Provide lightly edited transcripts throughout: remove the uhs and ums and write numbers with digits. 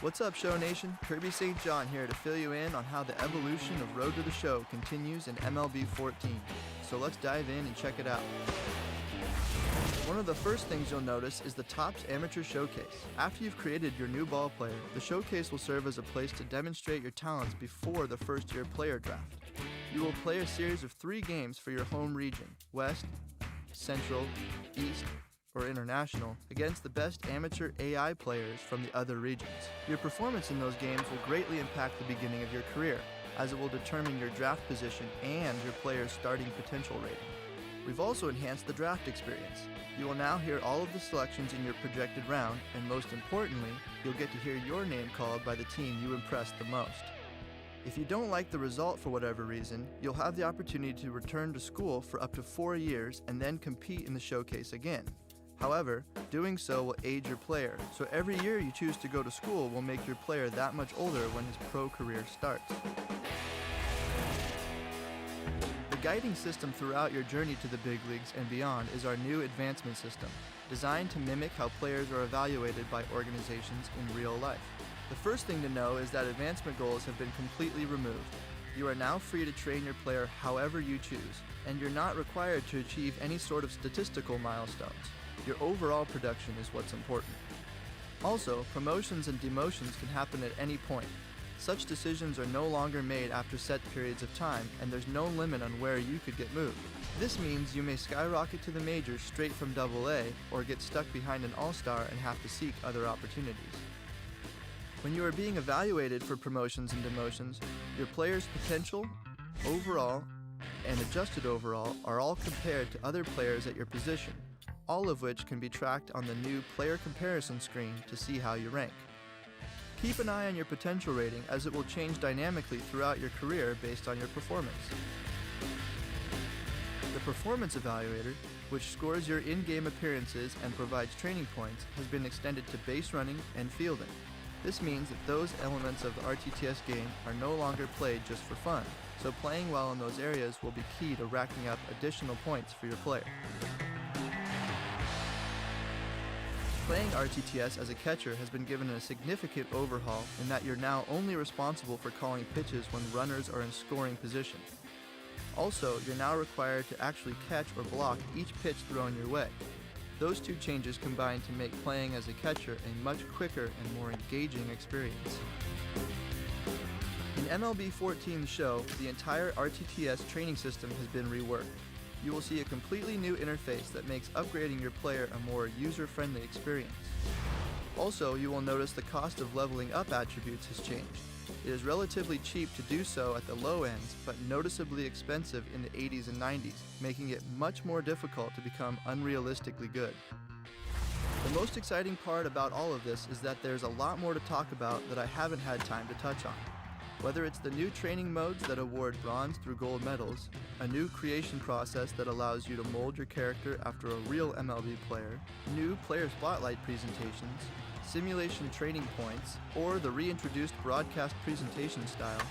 What's up, Show Nation? Kirby St. John here to fill you in on how the evolution of Road to the Show continues in MLB 14. So let's dive in and check it out. One of the first things you'll notice is the Topps Amateur Showcase. After you've created your new ball player, the showcase will serve as a place to demonstrate your talents before the first-year player draft. You will play a series of 3 games for your home region, West, Central, East, or International, against the best amateur AI players from the other regions. Your performance in those games will greatly impact the beginning of your career, as it will determine your draft position and your player's starting potential rating. We've also enhanced the draft experience. You will now hear all of the selections in your projected round, and most importantly, you'll get to hear your name called by the team you impressed the most. If you don't like the result for whatever reason, you'll have the opportunity to return to school for up to 4 years and then compete in the showcase again. However, doing so will age your player, so every year you choose to go to school will make your player that much older when his pro career starts. The guiding system throughout your journey to the big leagues and beyond is our new advancement system, designed to mimic how players are evaluated by organizations in real life. The first thing to know is that advancement goals have been completely removed. You are now free to train your player however you choose, and you're not required to achieve any sort of statistical milestones. Your overall production is what's important. Also, promotions and demotions can happen at any point. Such decisions are no longer made after set periods of time, and there's no limit on where you could get moved. This means you may skyrocket to the majors straight from AA, or get stuck behind an all-star and have to seek other opportunities. When you are being evaluated for promotions and demotions, your player's potential, overall, and adjusted overall are all compared to other players at your position, all of which can be tracked on the new player comparison screen to see how you rank. Keep an eye on your potential rating, as it will change dynamically throughout your career based on your performance. The Performance Evaluator, which scores your in-game appearances and provides training points, has been extended to base running and fielding. This means that those elements of the RTTS game are no longer played just for fun, so playing well in those areas will be key to racking up additional points for your player. Playing RTTS as a catcher has been given a significant overhaul in that you're now only responsible for calling pitches when runners are in scoring position. Also, you're now required to actually catch or block each pitch thrown your way. Those two changes combine to make playing as a catcher a much quicker and more engaging experience. In MLB 14 The Show, the entire RTTS training system has been reworked. You will see a completely new interface that makes upgrading your player a more user-friendly experience. Also, you will notice the cost of leveling up attributes has changed. It is relatively cheap to do so at the low ends, but noticeably expensive in the 80s and 90s, making it much more difficult to become unrealistically good. The most exciting part about all of this is that there's a lot more to talk about that I haven't had time to touch on. Whether it's the new training modes that award bronze through gold medals, a new creation process that allows you to mold your character after a real MLB player, new player spotlight presentations, simulation training points, or the reintroduced broadcast presentation style,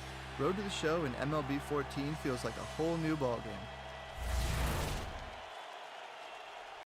Road to the Show in MLB 14 feels like a whole new ballgame.